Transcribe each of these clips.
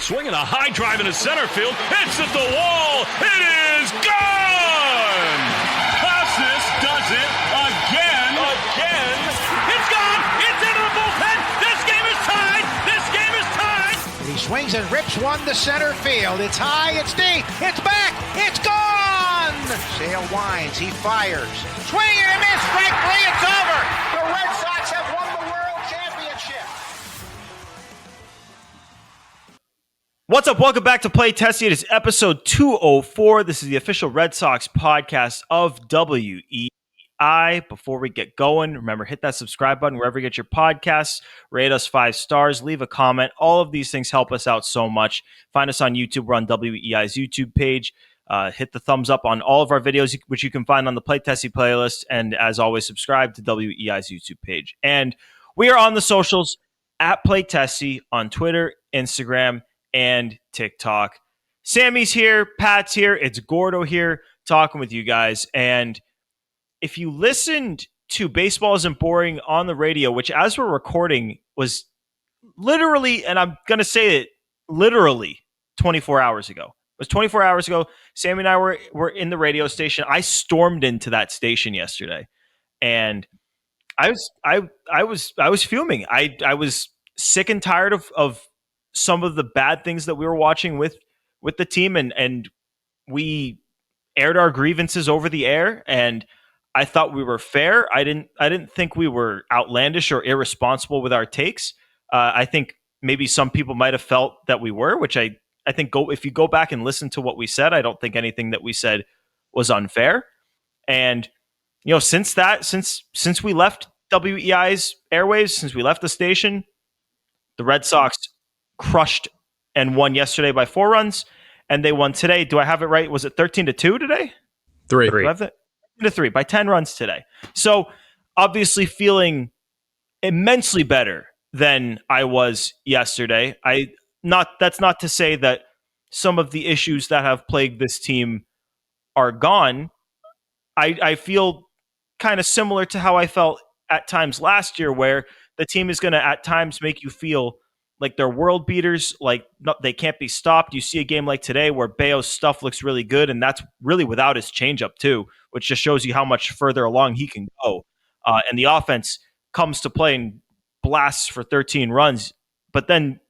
Swinging a high drive into center field. Hits at the wall. It is gone! Costas does it again. It's gone! It's into the bullpen! This game is tied! He swings and rips one to center field. It's high, it's deep, it's back, it's gone! Sale winds, he fires. Swing and a miss, strike three, it's over! The Red Sox have won the World Championship! What's up? Welcome back to Play Tessie. It is episode 204. This is the official Red Sox podcast of WEI. Before we get going, remember, hit that subscribe button wherever you get your podcasts. Rate us 5 stars. Leave a comment. All of these things help us out so much. Find us on YouTube. We're on WEI's YouTube page. Hit the thumbs up on all of our videos, which you can find on the Play Tessie playlist. And as always, subscribe to WEI's YouTube page. And we are on the socials at Play Tessie on Twitter, Instagram, and TikTok. Sammy's here. Pat's here. It's Gordo here talking with you guys. And if you listened to Baseball Isn't Boring on the radio, which as we're recording was literally, and I'm going to say it literally 24 hours ago. It was 24 hours ago. Sammy and I were in the radio station. I stormed into that station yesterday, and I was fuming. I was sick and tired of some of the bad things that we were watching with the team, and we aired our grievances over the air, and I thought we were fair. I didn't think we were outlandish or irresponsible with our takes. I think maybe some people might have felt that we were, which I think if you go back and listen to what we said, I don't think anything that we said was unfair. And since we left WEI's airwaves, since we left the station, the Red Sox crushed and won yesterday by 4 runs, and they won today. Do I have it right? Was it 13-2 today? 3. Do I have that? 3 by 10 runs today. So obviously feeling immensely better than I was yesterday. That's not to say that some of the issues that have plagued this team are gone. I feel kind of similar to how I felt at times last year, where the team is going to at times make you feel like they're world beaters, like they can't be stopped. You see a game like today where Bayo's stuff looks really good, and that's really without his changeup too, which just shows you how much further along he can go. And the offense comes to play and blasts for 13 runs. But then,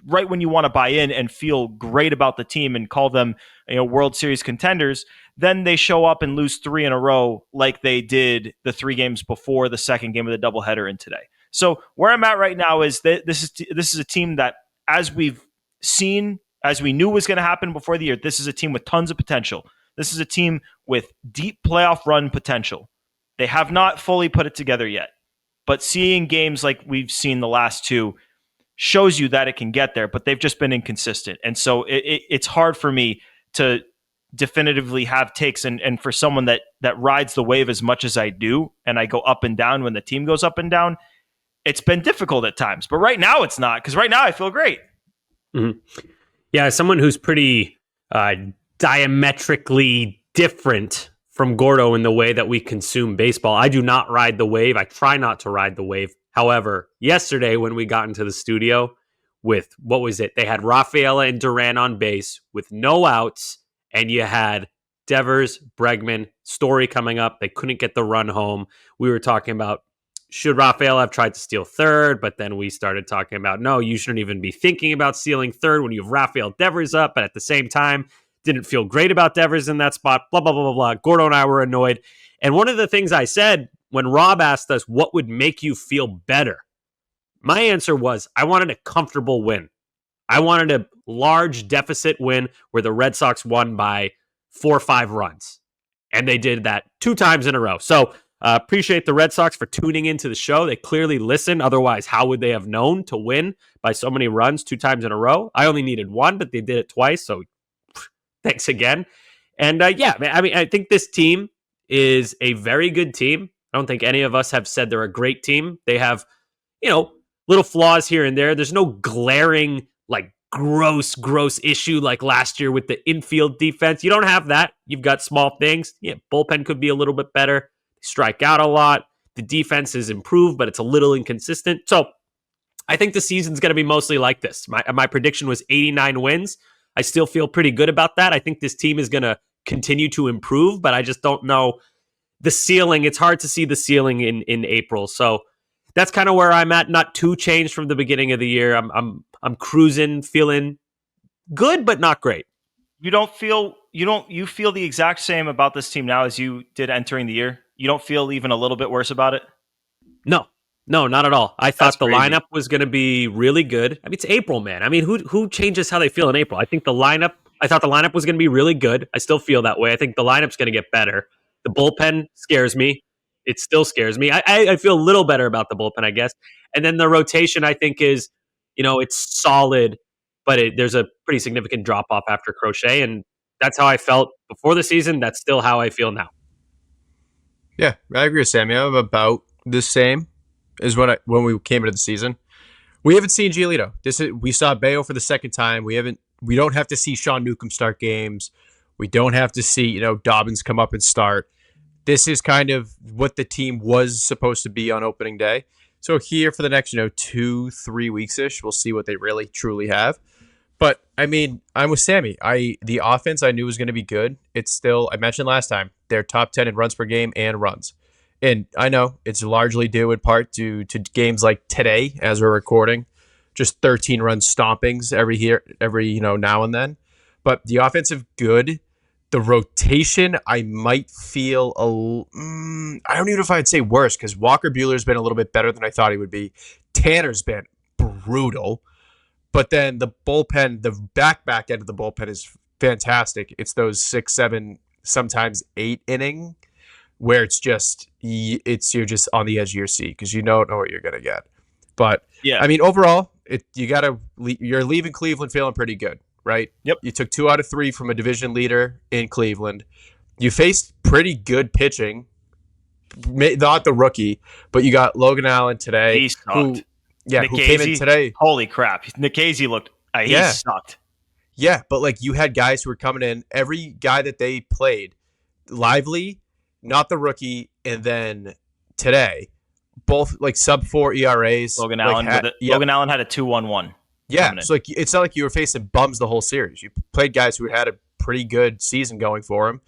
right when you want to buy in and feel great about the team and call them, World Series contenders, then they show up and lose 3 in a row like they did the 3 games before the second game of the doubleheader in today. So where I'm at right now is that this is a team that, as we've seen, as we knew was going to happen before the year, this is a team with tons of potential. This is a team with deep playoff run potential. They have not fully put it together yet, but seeing games like we've seen the last 2 shows you that it can get there, but they've just been inconsistent. And so it's hard for me to definitively have takes, and for someone that rides the wave as much as I do, and I go up and down when the team goes up and down, it's been difficult at times. But right now it's not, because right now I feel great. Mm-hmm. Yeah, as someone who's pretty diametrically different from Gordo in the way that we consume baseball, I do not ride the wave. I try not to ride the wave. However, yesterday when we got into the studio with, what was it? They had Rafaela and Duran on base with no outs, and you had Devers, Bregman, Story coming up. They couldn't get the run home. We were talking about, should Rafael have tried to steal third? But then we started talking about, no, you shouldn't even be thinking about stealing third when you have Rafael Devers up. But at the same time, didn't feel great about Devers in that spot, blah, blah, blah, blah, blah. Gordo and I were annoyed. And one of the things I said when Rob asked us, what would make you feel better? My answer was, I wanted a comfortable win. I wanted a large deficit win where the Red Sox won by 4 or 5 runs. And they did that 2 times in a row. So appreciate the Red Sox for tuning into the show. They clearly listen. Otherwise, how would they have known to win by so many runs 2 times in a row? I only needed 1, but they did it twice. So thanks again. And I think this team is a very good team. I don't think any of us have said they're a great team. They have, little flaws here and there. There's no glaring, gross issue like last year with the infield defense. You don't have that. You've got small things. Yeah, bullpen could be a little bit better. Strike out a lot. The defense is improved, but it's a little inconsistent. So I think the season's going to be mostly like this. My prediction was 89 wins. I still feel pretty good about that. I think this team is going to continue to improve, but I just don't know the ceiling. It's hard to see the ceiling in April. So that's kind of where I'm at. Not too changed from the beginning of the year. I'm cruising, feeling good, but not great. You feel the exact same about this team now as you did entering the year? You don't feel even a little bit worse about it? No, not at all. I thought the crazy. lineup was going to be really good. I mean, it's April, man. I mean, who changes how they feel in April? I thought the lineup was going to be really good. I still feel that way. I think the lineup's going to get better. The bullpen scares me. It still scares me. I feel a little better about the bullpen, I guess. And then the rotation, I think, is, it's solid, but there's a pretty significant drop off after Crochet. And that's how I felt before the season. That's still how I feel now. Yeah, I agree with Sammy. I'm about the same as when we came into the season. We haven't seen Giolito. We saw Bayo for the second time. We don't have to see Sean Newcomb start games. We don't have to see, Dobbins come up and start. This is kind of what the team was supposed to be on opening day. So here for the next, 2-3 weeks-ish, we'll see what they really truly have. But I mean, I'm with Sammy. The offense I knew was going to be good. It's still, I mentioned last time, they're top 10 in runs per game and runs. And I know it's largely due in part to games like today, as we're recording, just 13 run stompings every now and then. But the offensive good, the rotation, I might feel I don't even know if I'd say worse, because Walker Buehler's been a little bit better than I thought he would be. Tanner's been brutal, but then the bullpen, the back end of the bullpen is fantastic. It's those 6, 7, sometimes 8 inning where you're just on the edge of your seat because you don't know what you're gonna get. But yeah, I mean, overall, you're leaving Cleveland feeling pretty good, right? Yep. You took 2 out of 3 from a division leader in Cleveland. You faced pretty good pitching, not the rookie, but you got Logan Allen today. He sucked. Who came in today? Holy crap! Nikhazy looked. He sucked. Yeah, but you had guys who were coming in. Every guy that they played, Lively, not the rookie, and then today, both sub 4 ERAs. Logan Allen had a 2.11. Yeah, so it's not like you were facing bums the whole series. You played guys who had a pretty good season going for him,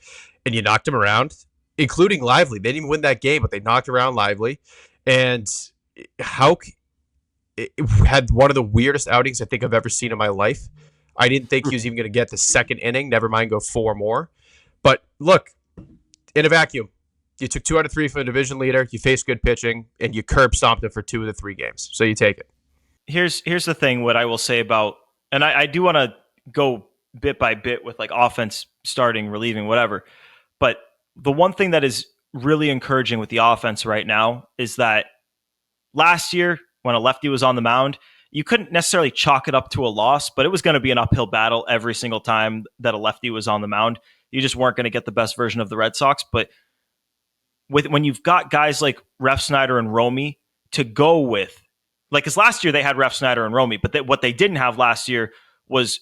and you knocked them around, including Lively. They didn't even win that game, but they knocked around Lively. And Houck had one of the weirdest outings I think I've ever seen in my life. I didn't think he was even going to get the second inning, never mind go 4 more. But look, in a vacuum, you took 2 out of 3 from a division leader, you faced good pitching, and you curb stomped him for 2 of the 3 games. So you take it. Here's the thing, what I will say about, and I do want to go bit by bit with offense starting, relieving, whatever. But the one thing that is really encouraging with the offense right now is that last year, when a lefty was on the mound, you couldn't necessarily chalk it up to a loss, but it was going to be an uphill battle every single time that a lefty was on the mound. You just weren't going to get the best version of the Red Sox. But when you've got guys like Refsnyder and Romy to go with, because last year they had Refsnyder and Romy, but what they didn't have last year was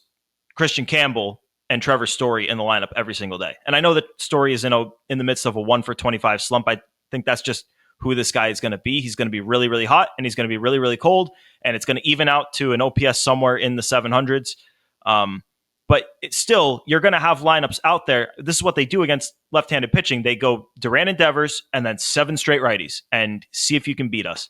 Christian Campbell and Trevor Story in the lineup every single day. And I know that Story is in the midst of a 1 for 25 slump. I think that's just who this guy is going to be. He's going to be really, really hot, and he's going to be really, really cold, and it's going to even out to an OPS somewhere in the 700s. But still, you're going to have lineups out there. This is what they do against left-handed pitching. They go Duran and Devers and then 7 straight righties and see if you can beat us.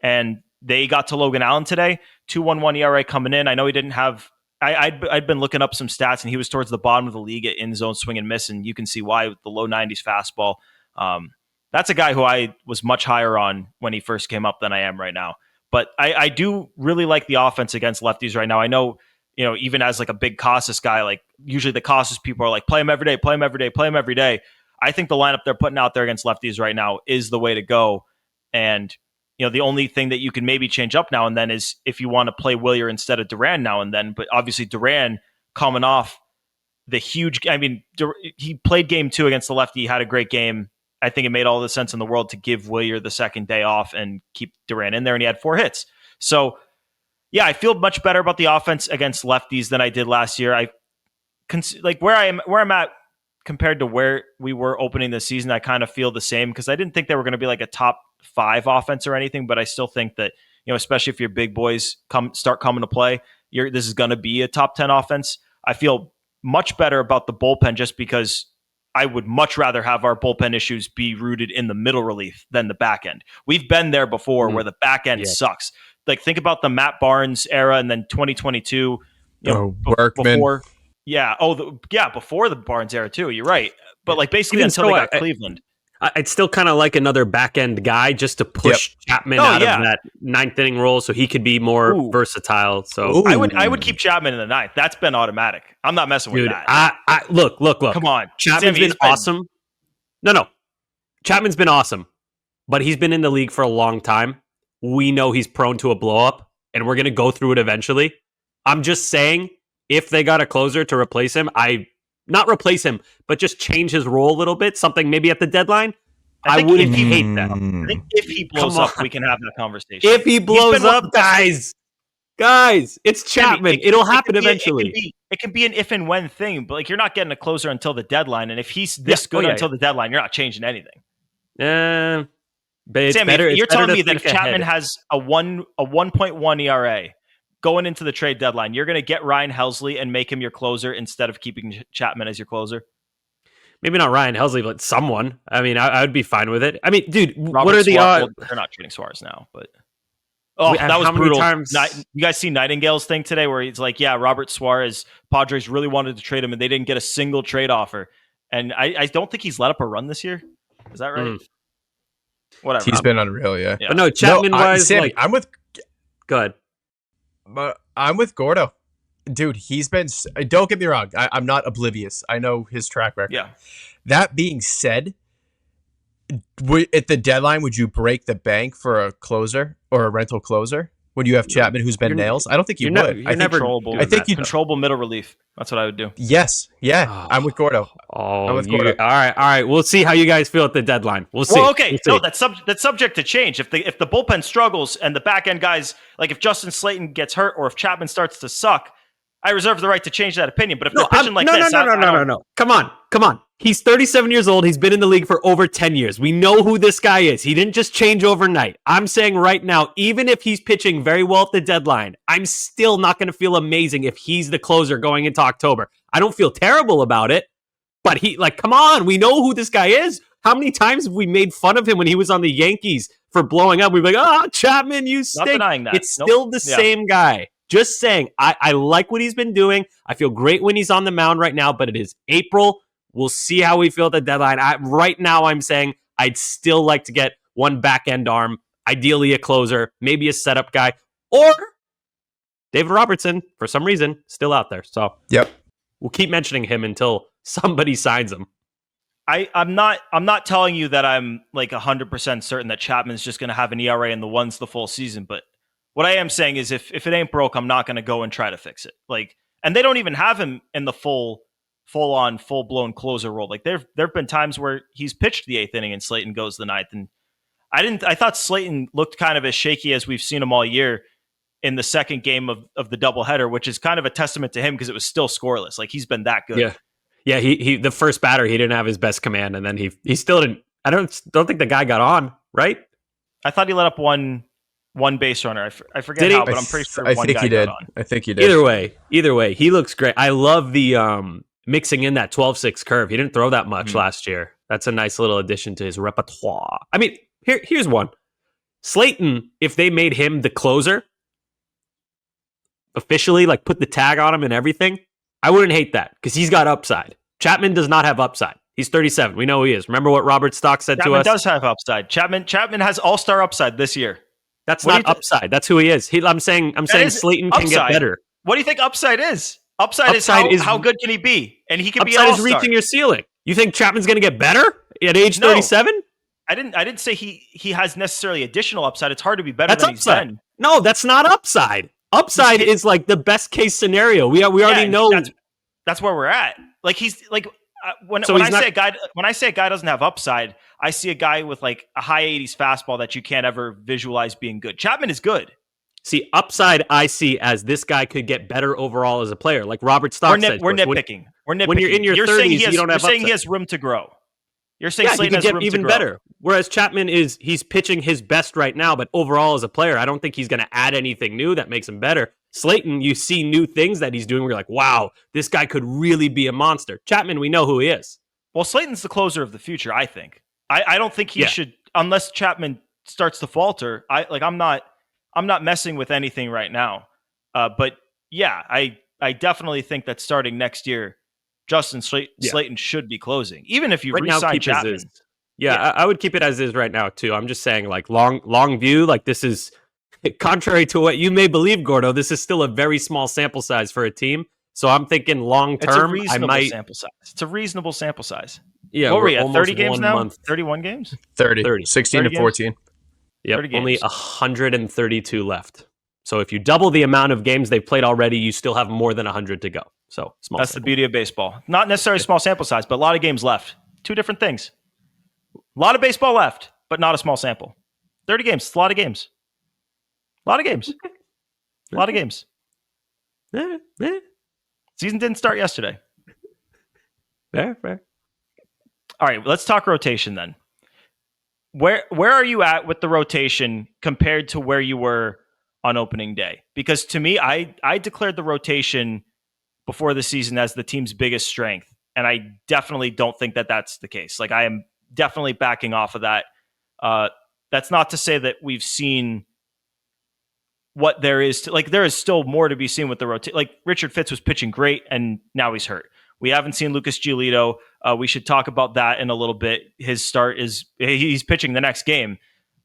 And they got to Logan Allen today, 2.11 ERA coming in. I know he didn't have I'd been looking up some stats, and he was towards the bottom of the league at in-zone swing and miss, and you can see why with the low 90s fastball. That's a guy who I was much higher on when he first came up than I am right now. But I do really like the offense against lefties right now. I know, even as a big Casas guy, usually the Casas people are play him every day, play him every day, play him every day. I think the lineup they're putting out there against lefties right now is the way to go. And, the only thing that you can maybe change up now and then is if you want to play Willier instead of Duran now and then. But obviously Duran coming off the huge, he played game 2 against the lefty. He had a great game. I think it made all the sense in the world to give Willier the second day off and keep Duran in there, and he had 4 hits. So, yeah, I feel much better about the offense against lefties than I did last year. Where I'm at compared to where we were opening the season, I kind of feel the same because I didn't think they were going to be a top 5 offense or anything, but I still think that especially if your big boys start coming to play, this is going to be a top 10 offense. I feel much better about the bullpen just because I would much rather have our bullpen issues be rooted in the middle relief than the back end. We've been there before where the back end sucks. Like, think about the Matt Barnes era and then 2022. Workman. Before, before the Barnes era too. You're right. But like basically Even until so, they got Cleveland. I'd still kind of like another back end guy just to push Chapman out of that ninth inning role so he could be more versatile. So I would keep Chapman in the ninth. That's been automatic. I'm not messing with that. Look. Come on. Chapman's been awesome. No. Chapman's been awesome, but he's been in the league for a long time. We know he's prone to a blow up, and we're going to go through it eventually. I'm just saying, if they got a closer to replace him, not replace him, but just change his role a little bit, something maybe at the deadline, I wouldn't hate that. I think if he blows up, we can have that conversation. If he blows up, guys, it's Chapman. It'll happen eventually. It can be an if and when thing, but like you're not getting a closer until the deadline. And if he's this good until the deadline, you're not changing anything. But it's Sammy, better. You're telling me that if ahead. Chapman has a 1.1 ERA going into the trade deadline, you're going to get Ryan Helsley and make him your closer instead of keeping Chapman as your closer? Maybe not Ryan Helsley, but someone. I mean, I would be fine with it. I mean, dude, Robert what are the odds? Well, they're not trading Suarez now, but that was brutal. You guys see Nightingale's thing today where he's like, yeah, Robert Suarez, Padres really wanted to trade him and they didn't get a single trade offer. And I don't think he's let up a run this year. Is that right? Whatever. He's been unreal, yeah. But no, Chapman-wise, Sammy, I'm with... Go ahead. But I'm with Gordo. Dude, he's been... Don't get me wrong. I'm not oblivious. I know his track record. Yeah. That being said, at the deadline, would you break the bank for a closer or a rental closer when you have Chapman who's been nails? I don't think you would. I think controllable middle relief. That's what I would do. Yes. Yeah. I'm with Gordo. I'm with Gordo. All right. We'll see how you guys feel at the deadline. We'll see. Well, okay. No, that's subject to change. If the bullpen struggles and the back end guys, like if Justin Slayton gets hurt or if Chapman starts to suck, I reserve the right to change that opinion. But if they're pitching like this... No. Come on. He's 37 years old. He's been in the league for over 10 years. We know who this guy is. He didn't just change overnight. I'm saying right now, even if he's pitching very well at the deadline, I'm still not going to feel amazing if he's the closer going into October. I don't feel terrible about it, but come on. We know who this guy is. How many times have we made fun of him when he was on the Yankees for blowing up? We'd be like, Chapman, you stink. Not denying that. It's still the same guy. Just saying, I like what he's been doing. I feel great when he's on the mound right now, but it is April. We'll see how we feel at the deadline. Right now, I'm saying I'd still like to get one back-end arm, ideally a closer, maybe a setup guy, or David Robertson, for some reason, still out there. So we'll keep mentioning him until somebody signs him. I'm not telling you that I'm like 100% certain that Chapman's just going to have an ERA in the ones the full season, but what I am saying is if it ain't broke, I'm not going to go and try to fix it. And they don't even have him in the full-on, full-blown closer role. Like there've been times where he's pitched the 8th inning and Slayton goes the 9th. And I thought Slayton looked kind of as shaky as we've seen him all year in the second game of the doubleheader, which is kind of a testament to him because it was still scoreless. Like he's been that good. Yeah. He the first batter, he didn't have his best command, and then he still didn't. I don't think the guy got on, right? I thought he let up one base runner. I forget how, but I'm pretty sure one guy got on. I think he did. Either way, he looks great. I love the mixing in that 12-6 curve. He didn't throw that much last year. That's a nice little addition to his repertoire. I mean, here's one. Slayton, if they made him the closer, officially, like put the tag on him and everything, I wouldn't hate that because he's got upside. Chapman does not have upside. He's 37. We know who he is. Remember what Robert Stock said to us? Chapman does have upside. Chapman has all-star upside this year. That's not upside. That's who he is. I'm saying Slayton can get better. What do you think upside is? Upside is how good can he be? And he can be an all-star. Upside is reaching your ceiling. You think Chapman's going to get better at age 37? I didn't say he has necessarily additional upside. It's hard to be better than upside. He's been. No, that's not upside. Upside is like the best case scenario. We already know that's where we're at. Like he's like when I say a guy doesn't have upside, I see a guy with like a high 80s fastball that you can't ever visualize being good. Chapman is good. See, upside I see as this guy could get better overall as a player. Like Robert Stock said. We're nitpicking. When you're in your 30s, you don't have upside. You're saying he has room to grow. You're saying Slayton has room even to grow. better. Whereas Chapman he's pitching his best right now, but overall as a player, I don't think he's going to add anything new that makes him better. Slayton, you see new things that he's doing where you're like, wow, this guy could really be a monster. Chapman, we know who he is. Well, Slayton's the closer of the future, I think. I don't think he should, unless Chapman starts to falter. I'm not messing with anything right now. But yeah, I definitely think that starting next year, Justin Slayton should be closing, even if you right re-sign now, Chapman. I would keep it as is right now too. I'm just saying, like long view, like this is contrary to what you may believe, Gordo. This is still a very small sample size for a team. So I'm thinking long term. Sample size. It's a reasonable sample size. Yeah, what were we at? 30 games now? Month. 31 games? 30. 16 to 14. Yep, only 132 left. So if you double the amount of games they've played already, you still have more than 100 to go. So small. That's sample. the beauty of baseball. Not necessarily small sample size, but a lot of games left. Two different things. A lot of baseball left, but not a small sample. 30 games. It's a lot of games. A lot of games. A lot of games. Season didn't start yesterday. Fair. All right, let's talk rotation then. Where are you at with the rotation compared to where you were on opening day? Because to me, I declared the rotation before the season as the team's biggest strength, and I definitely don't think that that's the case. Like, I am definitely backing off of that. That's not to say that we've seen what there is to, like, there is still more to be seen with the rotation. Like, Richard Fitz was pitching great, and now he's hurt. We haven't seen Lucas Giolito. We should talk about that in a little bit. His start he's pitching the next game.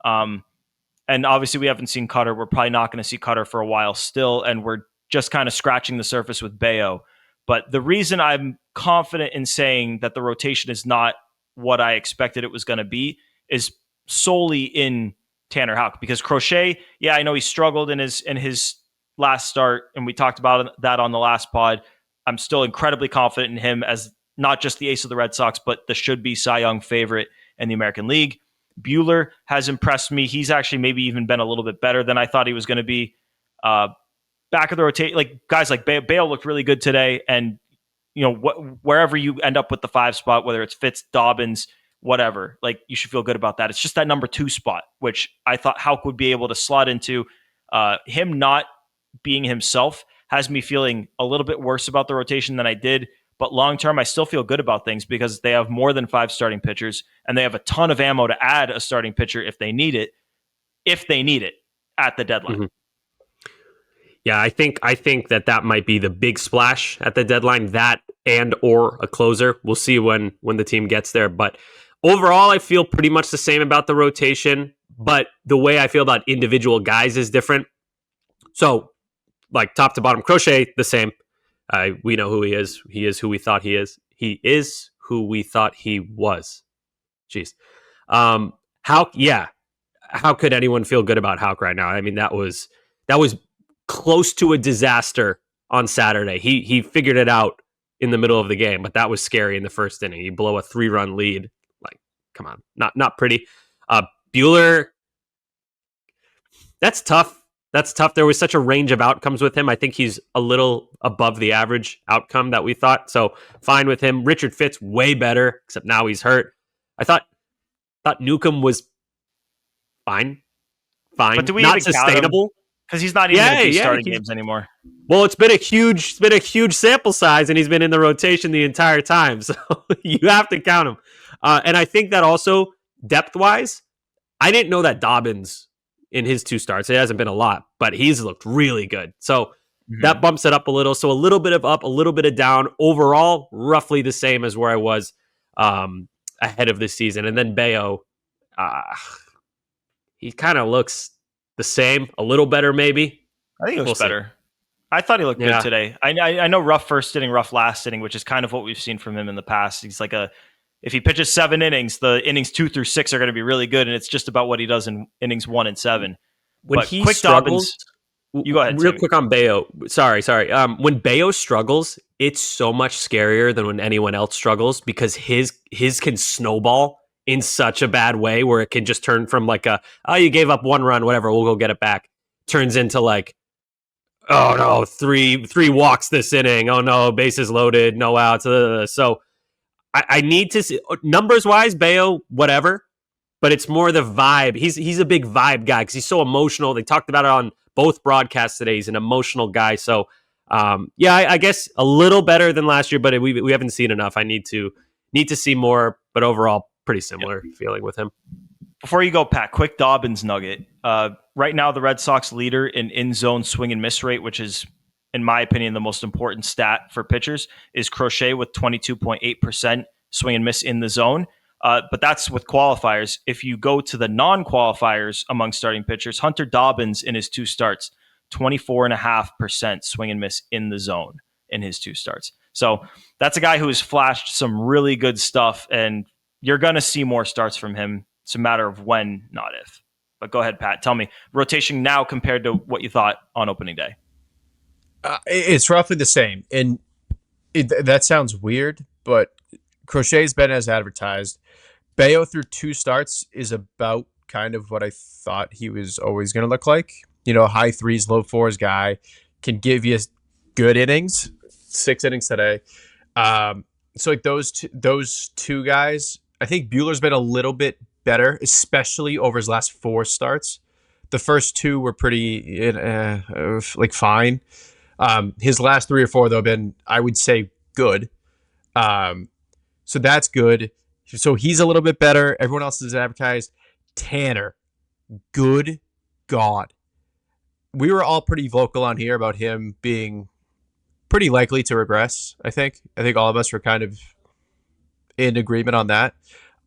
And obviously we haven't seen Cutter. We're probably not going to see Cutter for a while still. And we're just kind of scratching the surface with Bayo. But the reason I'm confident in saying that the rotation is not what I expected it was going to be is solely in Tanner Houck. Because Crochet, I know he struggled in his last start. And we talked about that on the last pod. I'm still incredibly confident in him as not just the ace of the Red Sox, but the should-be Cy Young favorite in the American League. Buehler has impressed me. He's actually maybe even been a little bit better than I thought he was going to be. Back of the rotation, like guys like Bale looked really good today. And, wherever you end up with the 5 spot, whether it's Fitz, Dobbins, whatever, like you should feel good about that. It's just that number 2 spot, which I thought Houck would be able to slot into. Him not being himself has me feeling a little bit worse about the rotation than I did. But long-term, I still feel good about things because they have more than 5 starting pitchers and they have a ton of ammo to add a starting pitcher if they need it at the deadline. Mm-hmm. Yeah, I think that might be the big splash at the deadline, that and or a closer. We'll see when the team gets there. But overall, I feel pretty much the same about the rotation. But the way I feel about individual guys is different. So, like top to bottom, Crochet, the same. We know who he is. He is who we thought he is. He is who we thought he was. Jeez. Houck, how could anyone feel good about Houck right now? I mean, that was close to a disaster on Saturday. He figured it out in the middle of the game, but that was scary in the first inning. You blow a 3-run lead. Like, come on. Not pretty. Buehler, that's tough. That's tough. There was such a range of outcomes with him. I think he's a little above the average outcome that we thought. So fine with him. Richard Fitz, way better, except now he's hurt. I thought Newcomb was fine. But do we not even sustainable? Because he's not even going to be starting games anymore. Well, it's been a huge sample size, and he's been in the rotation the entire time. So you have to count him. And I think that also depth-wise, I didn't know that Dobbins in his 2 starts, it hasn't been a lot, but he's looked really good. So that bumps it up a little. So a little bit of up, a little bit of down. Overall, roughly the same as where I was ahead of this season. And then Bayo, he kind of looks the same, a little better maybe. I think he looks better. I thought he looked good today. I know rough first inning, rough last inning, which is kind of what we've seen from him in the past. He's like if he pitches 7 innings, the innings 2 through 6 are going to be really good, and it's just about what he does in innings 1 and 7. When but he quick struggles, Dobbins, you go ahead. Real Sammy. quick on Bayo. Sorry. When Bayo struggles, it's so much scarier than when anyone else struggles because his can snowball in such a bad way where it can just turn from like you gave up 1 run, whatever, we'll go get it back. Turns into like, oh no, three walks this inning. Oh no, bases loaded, no outs. So I need to see numbers wise, Bayo, whatever. but it's more the vibe. He's a big vibe guy because he's so emotional. They talked about it on both broadcasts today. He's an emotional guy. So, I guess a little better than last year, but we haven't seen enough. I need to see more, but overall, pretty similar feeling with him. Before you go, Pat, quick Dobbins nugget. Right now, the Red Sox leader in zone swing and miss rate, which is, in my opinion, the most important stat for pitchers, is Crochet with 22.8% swing and miss in the zone. But that's with qualifiers. If you go to the non-qualifiers among starting pitchers, Hunter Dobbins in his 2 starts, 24.5% swing and miss in the zone in his 2 starts. So that's a guy who has flashed some really good stuff, and you're going to see more starts from him. It's a matter of when, not if. But go ahead, Pat. Tell me, rotation now compared to what you thought on opening day. It's roughly the same. And that sounds weird, but Crochet's been as advertised. Bayo through 2 starts is about kind of what I thought he was always going to look like. High 3s, low 4s guy, can give you good innings, 6 innings today. So like those two guys, I think Buehler's been a little bit better, especially over his last 4 starts. The first 2 were pretty fine. His last 3 or 4 though have been, I would say, good. So that's good. So he's a little bit better. Everyone else is advertised. Tanner, good God. We were all pretty vocal on here about him being pretty likely to regress, I think. I think all of us were kind of in agreement on that.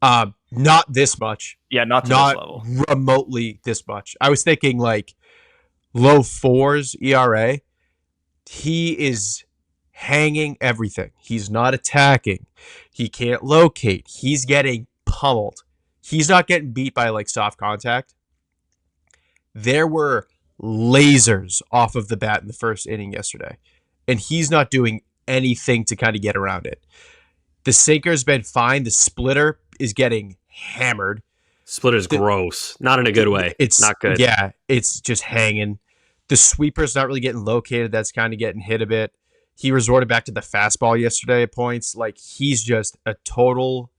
Not this much. Yeah, not this level. Remotely this much. I was thinking like low 4s ERA. He is hanging everything. He's not attacking. He can't locate. He's getting pummeled. He's not getting beat by like soft contact. There were lasers off of the bat in the first inning yesterday, and he's not doing anything to kind of get around it. The sinker's been fine. The splitter is getting hammered. Splitter's gross. Not in a good way. It's not good. Yeah, it's just hanging. The sweeper's not really getting located. That's kind of getting hit a bit. He resorted back to the fastball yesterday at points. Like, he's just a total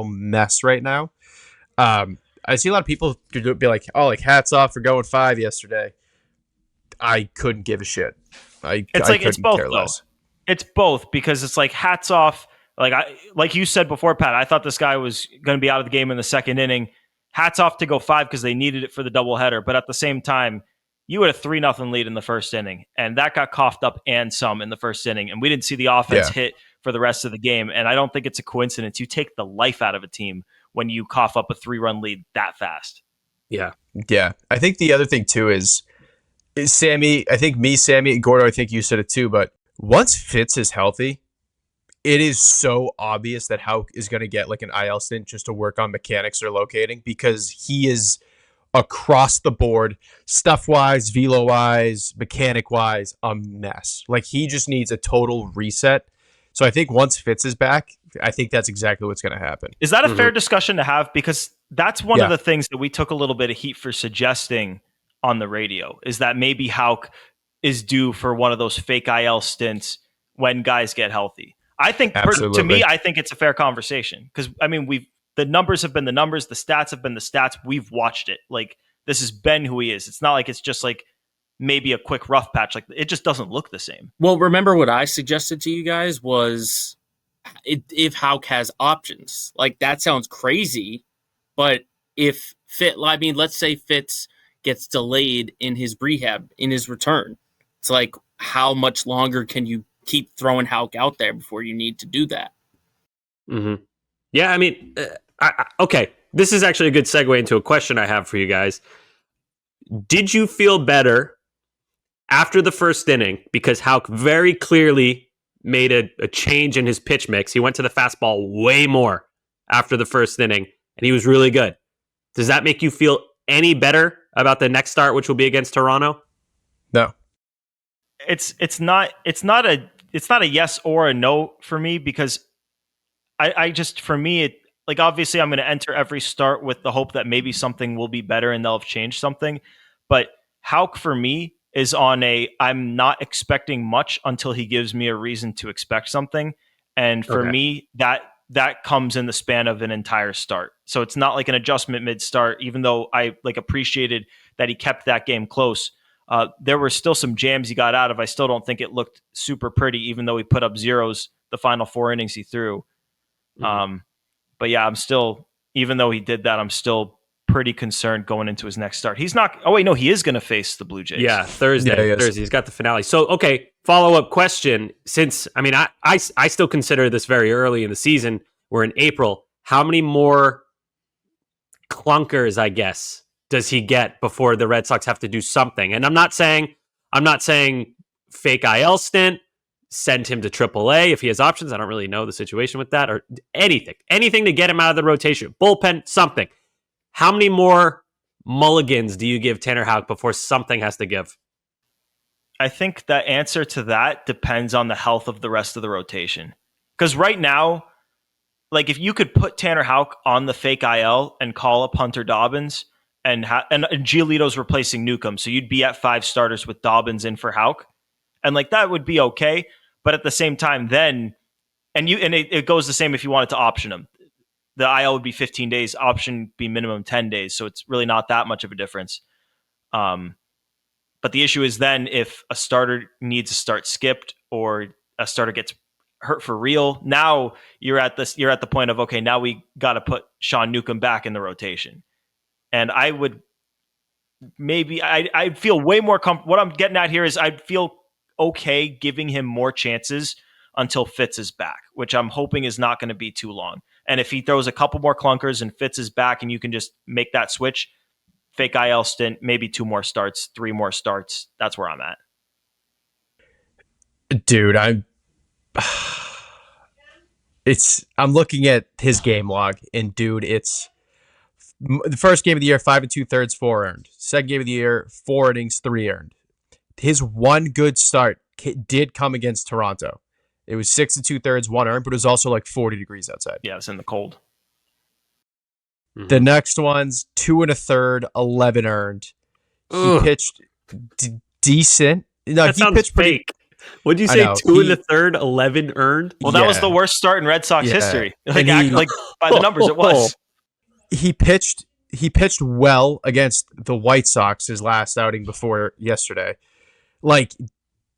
mess right now. I see a lot of people be like, oh, like, hats off for going 5 yesterday. I couldn't give a shit. It's both, though. It's both, because it's like hats off. Like you said before, Pat, I thought this guy was going to be out of the game in the second inning. Hats off to go 5 because they needed it for the doubleheader. But at the same time, you had a 3-0 lead in the first inning, and that got coughed up and some in the first inning, and we didn't see the offense hit for the rest of the game. And I don't think it's a coincidence. You take the life out of a team when you cough up a 3-run lead that fast. Yeah. I think the other thing too is Sammy. I think Sammy, and Gordo, I think you said it too. But once Fitz is healthy, it is so obvious that Houck is going to get like an IL stint just to work on mechanics or locating, because he is across the board, stuff-wise, velo-wise, mechanic-wise, a mess. Like, he just needs a total reset. So I think once Fitz is back, I think that's exactly what's going to happen. Is that a fair discussion to have? Because that's one of the things that we took a little bit of heat for suggesting on the radio, is that maybe Houck is due for one of those fake IL stints when guys get healthy. I think, to me, I think it's a fair conversation, because, I mean, the numbers have been the numbers. The stats have been the stats. We've watched it. Like, this has been who he is. It's not like it's just like maybe a quick rough patch. Like, it just doesn't look the same. Well, remember what I suggested to you guys was if Houck has options. Like, that sounds crazy, but let's say Fitz gets delayed in his rehab, in his return. It's like, how much longer can you keep throwing Houck out there before you need to do that? Mm-hmm. Yeah, I mean, okay. This is actually a good segue into a question I have for you guys. Did you feel better after the first inning? Because Houck very clearly made a change in his pitch mix. He went to the fastball way more after the first inning, and he was really good. Does that make you feel any better about the next start, which will be against Toronto? No. It's not a yes or a no for me, because I just, for me, like, obviously I'm going to enter every start with the hope that maybe something will be better and they'll have changed something. But Houck, for me, is on I'm not expecting much until he gives me a reason to expect something. And for me, that comes in the span of an entire start. So it's not like an adjustment mid-start, even though I appreciated that he kept that game close. There were still some jams he got out of. I still don't think it looked super pretty, even though he put up zeros the final 4 innings he threw. But yeah, I'm still, even though he did that, I'm still pretty concerned going into his next start. He's not, oh wait, no, he is going to face the Blue Jays. Yeah, Thursday. He's got the finale. So, okay, follow-up question. Since, I still consider this very early in the season. We're in April. How many more clunkers, I guess, does he get before the Red Sox have to do something? And I'm not saying fake IL stint, send him to AAA if he has options. I don't really know the situation with that, or anything to get him out of the rotation, bullpen, something. How many more mulligans do you give Tanner Houck before something has to give? I think the answer to that depends on the health of the rest of the rotation. Because right now, like if you could put Tanner Houck on the fake IL and call up Hunter Dobbins, and Giolito's replacing Newcomb, so you'd be at 5 starters with Dobbins in for Houck, and like that would be okay. But at the same time, then it goes the same if you wanted to option him. The IL would be 15 days, option be minimum 10 days, so it's really not that much of a difference. But the issue is then if a starter needs a start skipped or a starter gets hurt for real, now you're at the point of, okay, now we got to put Sean Newcomb back in the rotation. And I would I'd feel way more comfortable. What I'm getting at here is I'd feel okay giving him more chances until Fitz is back, which I'm hoping is not going to be too long. And if he throws a couple more clunkers and Fitz is back and you can just make that switch, fake IL stint, maybe 2 more starts, 3 more starts. That's where I'm at. Dude, I'm looking at his game log, and dude, it's the first game of the year, 5 2/3, 4 earned. Second game of the year, 4 innings, 3 earned. His one good start did come against Toronto. It was 6 2/3, 1 earned, but it was also like 40 degrees outside. Yeah, it's in the cold. Mm-hmm. The next one's 2 1/3, 11 earned. He pitched decent. No, that sounds pitched fake. What'd you say? 2 1/3, 11 earned? Well, that was the worst start in Red Sox history. Like by the numbers, it was. He pitched well against the White Sox his last outing before yesterday. Like,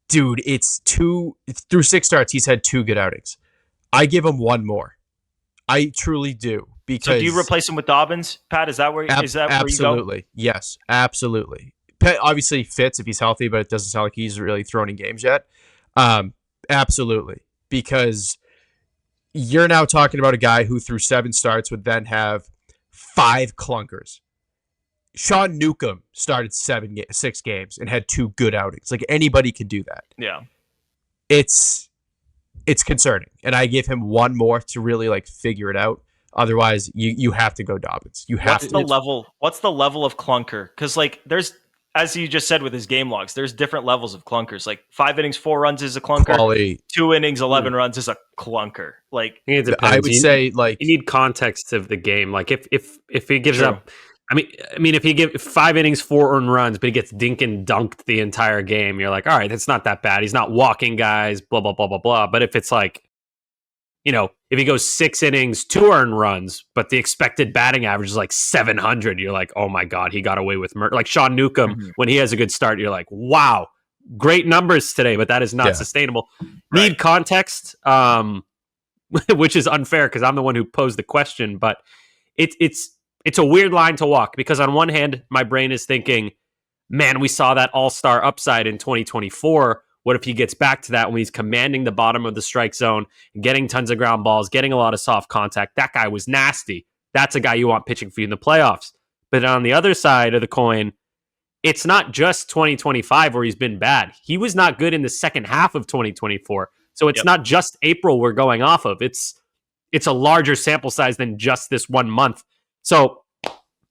dude, it's through 6 starts, he's had 2 good outings. I give him 1 more. I truly do. Because so do you replace him with Dobbins, Pat? Is that where where you go? Absolutely. Yes, absolutely. Obviously fits if he's healthy, but it doesn't sound like he's really thrown in games yet. Absolutely. Because you're now talking about a guy who through 7 starts would then have 5 clunkers. Sean Newcomb started 6 games and had 2 good outings. Like, anybody could do that. Yeah. It's concerning. And I give him 1 more to really like figure it out. Otherwise, you have to go Dobbins. What's the level of clunker? Because like there's, as you just said with his game logs, there's different levels of clunkers. Like 5 innings, 4 runs is a clunker. Quality. 2 innings, 11 runs is a clunker. Like I would say, like, you need context of the game. Like if he gives up, I mean, if he gives 5 innings, 4 earned runs, but he gets dink and dunked the entire game, you're like, all right, that's not that bad. He's not walking guys, blah blah blah blah blah. But if it's like, if he goes 6 innings, 2 earned runs, but the expected batting average is like 700, you're like, oh my God, he got away with murder. Like Sean Newcomb, when he has a good start, you're like, wow, great numbers today, but that is not sustainable. Right. Need context, which is unfair because I'm the one who posed the question, but it's a weird line to walk because on one hand, my brain is thinking, man, we saw that all-star upside in 2024. What if he gets back to that when he's commanding the bottom of the strike zone, getting tons of ground balls, getting a lot of soft contact? That guy was nasty. That's a guy you want pitching for you in the playoffs. But on the other side of the coin, it's not just 2025 where he's been bad. He was not good in the second half of 2024. So it's not just April we're going off of. It's a larger sample size than just this 1 month. So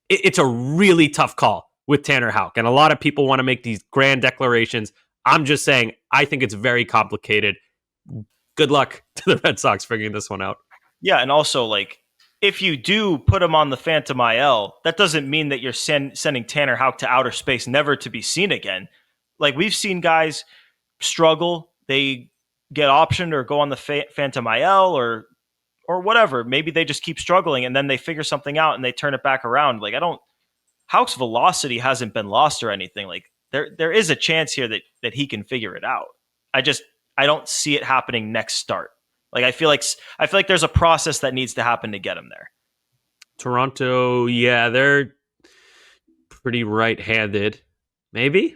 it's a really tough call with Tanner Houck. And a lot of people want to make these grand declarations. I'm just saying, I think it's very complicated. Good luck to the Red Sox figuring this one out. Yeah, and also, like, if you do put him on the Phantom IL, that doesn't mean that you're sending Tanner Houck to outer space, never to be seen again. Like, we've seen guys struggle. They get optioned or go on the Phantom IL or or whatever. Maybe they just keep struggling and then they figure something out and they turn it back around. Like Houck's velocity hasn't been lost or anything. Like there is a chance here that he can figure it out. I don't see it happening next start. Like I feel like there's a process that needs to happen to get him there. Toronto, yeah, they're pretty right-handed. Maybe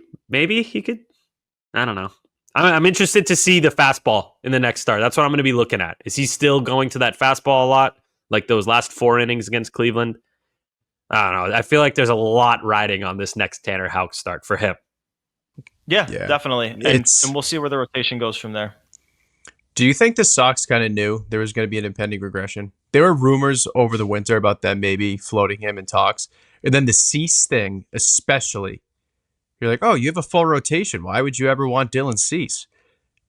he could. I don't know. I'm interested to see the fastball in the next start. That's what I'm going to be looking at. Is he still going to that fastball a lot, like those last 4 innings against Cleveland? I don't know. I feel like there's a lot riding on this next Tanner Houck start for him. Yeah. Definitely. And we'll see where the rotation goes from there. Do you think the Sox kind of knew there was going to be an impending regression? There were rumors over the winter about them maybe floating him in talks. And then the Cease thing, especially. You're like, oh, you have a full rotation. Why would you ever want Dylan Cease?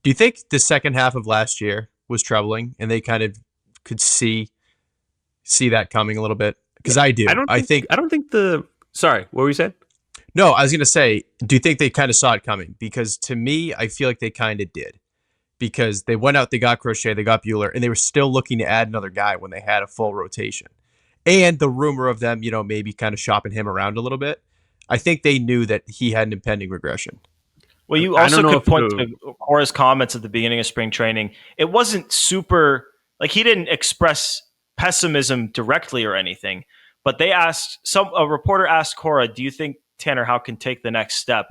Do you think the second half of last year was troubling and they kind of could see that coming a little bit? Because I do. Sorry, what were you saying? No, I was going to say, do you think they kind of saw it coming? Because to me, I feel like they kind of did. Because they went out, they got Crochet, they got Buehler, and they were still looking to add another guy when they had a full rotation. And the rumor of them, maybe kind of shopping him around a little bit. I think they knew that he had an impending regression. Well, you also could point to Cora's comments at the beginning of spring training. It wasn't super, like he didn't express pessimism directly or anything, but a reporter asked Cora, do you think Tanner Houck can take the next step?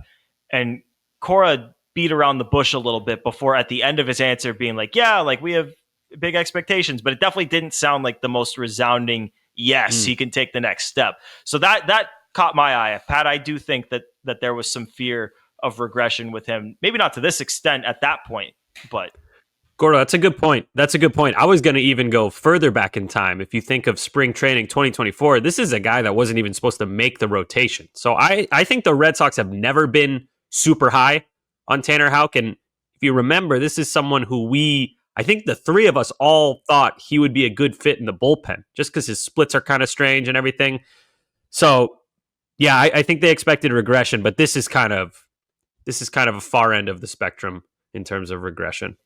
And Cora beat around the bush a little bit before at the end of his answer being like, yeah, like we have big expectations, but it definitely didn't sound like the most resounding yes, he can take the next step. So that caught my eye. Pat, I do think that there was some fear of regression with him. Maybe not to this extent at that point, but Gordo, that's a good point. I was going to even go further back in time. If you think of spring training 2024, this is a guy that wasn't even supposed to make the rotation. So I think the Red Sox have never been super high on Tanner Houck. And if you remember, this is someone who I think the three of us all thought he would be a good fit in the bullpen just because his splits are kind of strange and everything. So yeah, I think they expected regression, but this is kind of a far end of the spectrum in terms of regression.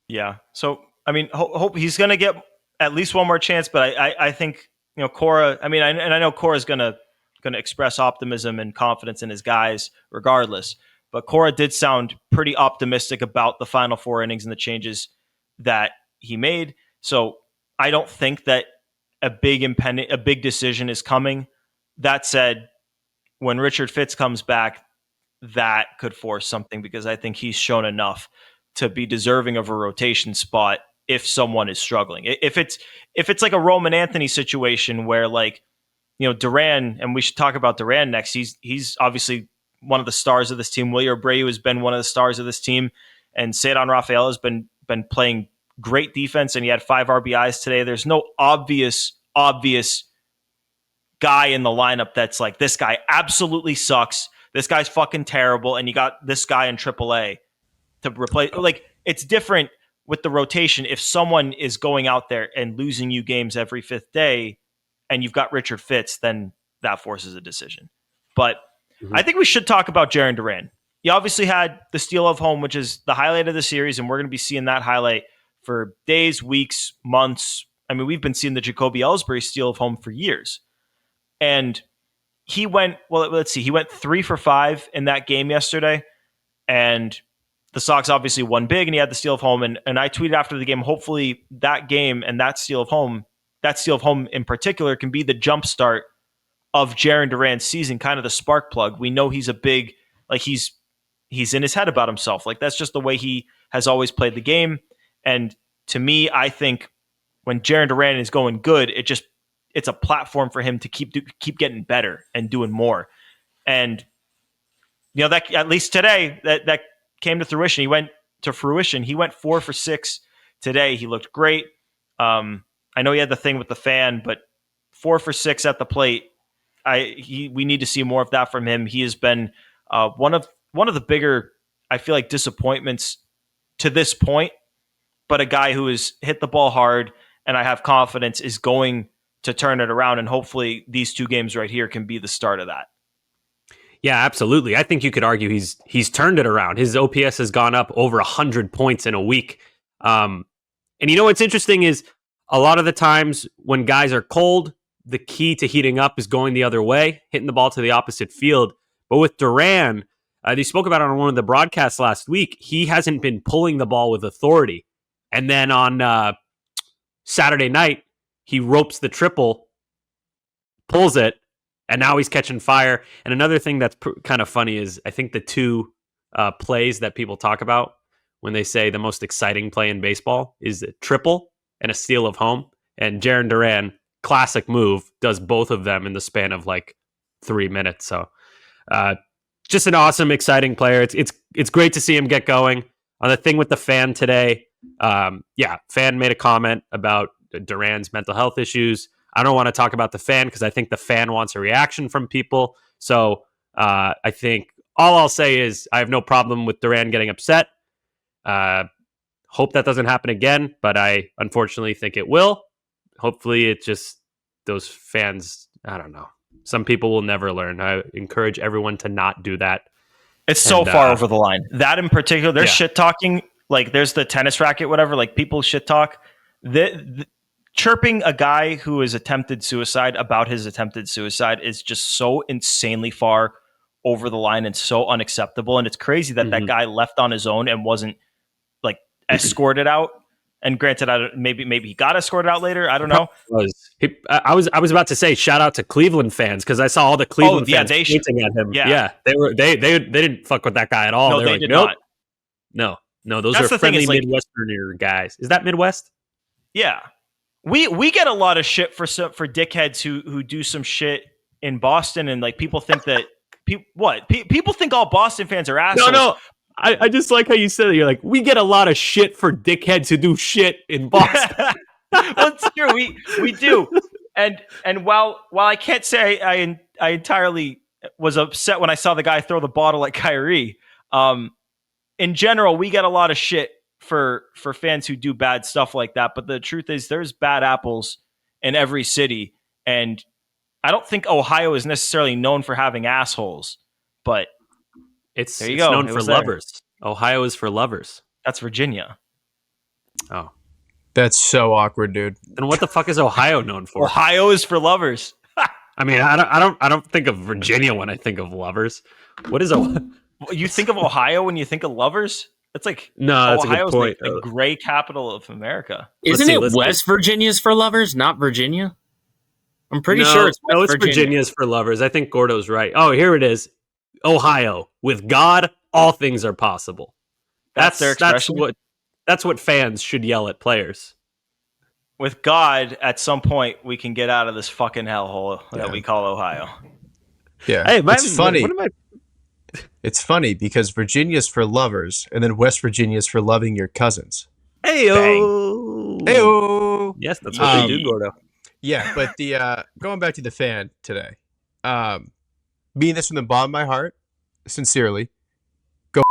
Yeah. So, I mean, hope he's going to get at least one more chance, but I think, Cora, I mean, I know Cora's going to express optimism and confidence in his guys regardless, but Cora did sound pretty optimistic about the final 4 innings and the changes that he made. So I don't think that a big decision is coming. That said, when Richard Fitz comes back, that could force something because I think he's shown enough to be deserving of a rotation spot if someone is struggling. If it's like a Roman Anthony situation where Duran, and we should talk about Duran next. He's obviously one of the stars of this team. Wilyer Abreu has been one of the stars of this team, and Cedar Rafael has been playing great defense, and he had 5 RBIs today. There's no obvious guy in the lineup that's like, this guy absolutely sucks. This guy's fucking terrible, and you got this guy in AAA to replace. Like, it's different with the rotation. If someone is going out there and losing you games every 5th day, and you've got Richard Fitz, then that forces a decision. But I think we should talk about Jarren Duran. He obviously had the steal of home, which is the highlight of the series, and we're going to be seeing that highlight for days, weeks, months. I mean, we've been seeing the Jacoby Ellsbury steal of home for years. And he went 3 for 5 in that game yesterday. And the Sox obviously won big, and he had the steal of home. And I tweeted after the game, hopefully that game and that steal of home in particular, can be the jumpstart of Jarren Duran's season, kind of the spark plug. We know he's a big, he's in his head about himself. Like, that's just the way he has always played the game. And to me, I think when Jarren Duran is going good, it's a platform for him to keep getting better and doing more. And that at least today that came to fruition. He went 4 for 6 today. He looked great. I know he had the thing with the fan, but 4 for 6 at the plate. We need to see more of that from him. He has been one of the bigger, I feel like, disappointments to this point, but a guy who has hit the ball hard, and I have confidence is going to turn it around. And hopefully these 2 games right here can be the start of that. Yeah, absolutely. I think you could argue he's turned it around. His OPS has gone up over 100 points in a week. And what's interesting is a lot of the times when guys are cold, the key to heating up is going the other way, hitting the ball to the opposite field. But with Duran, they spoke about it on one of the broadcasts last week. He hasn't been pulling the ball with authority. And then on Saturday night, he ropes the triple, pulls it, and now he's catching fire. And another thing that's kind of funny is I think the two plays that people talk about when they say the most exciting play in baseball is a triple and a steal of home. And Jarren Duran, classic move, does both of them in the span of like 3 minutes. So just an awesome, exciting player. It's great to see him get going. On the thing with the fan today, fan made a comment about Duran's mental health issues. I don't want to talk about the fan because I think the fan wants a reaction from people. So I think all I'll say is I have no problem with Duran getting upset. Hope that doesn't happen again, but I unfortunately think it will. Hopefully it just, those fans, I don't know. Some people will never learn. I encourage everyone to not do that. It's so far over the line. That in particular, there's shit talking. Like there's the tennis racket, whatever. Like people shit talk. Chirping a guy who has attempted suicide about his attempted suicide is just so insanely far over the line and so unacceptable. And it's crazy that that guy left on his own and wasn't like escorted out. And granted, maybe he got escorted out later. I don't know. I was about to say shout out to Cleveland fans because I saw all the Cleveland fans pointing at him. Yeah, they didn't fuck with that guy at all. No, they did not. No, those are friendly Midwesterner guys. Is that Midwest? Yeah, we get a lot of shit for dickheads who do some shit in Boston, and like people think that people think all Boston fans are assholes. No. I just like how you said it. You're like, we get a lot of shit for dickheads who do shit in Boston. Well, it's true. We do. And while I can't say I entirely was upset when I saw the guy throw the bottle at Kyrie, in general, we get a lot of shit for fans who do bad stuff like that. But the truth is there's bad apples in every city. And I don't think Ohio is necessarily known for having assholes, but it's there you go. known for lovers. Ohio is for lovers. That's Virginia. Oh. That's so awkward, dude. And what the fuck is Ohio known for? Ohio is for lovers. I mean, I don't think of Virginia when I think of lovers. What is You think of Ohio when you think of lovers? It's like that's Ohio's a good point. the gray capital of America. Isn't it West Virginia's for lovers, not Virginia? I'm pretty sure it's West Virginia. Virginia's for lovers. I think Gordo's right. Oh, here it is. Ohio. With God, all things are possible. That's their expression. That's what fans should yell at players. With God, at some point, we can get out of this fucking hellhole that we call Ohio. Yeah. Hey, it's funny. It's funny because Virginia's for lovers, and then West Virginia's for loving your cousins. Heyo. Heyo. Yes, that's what they do, Gordo. Yeah, but the going back to the fan today, mean this from the bottom of my heart, sincerely. Go.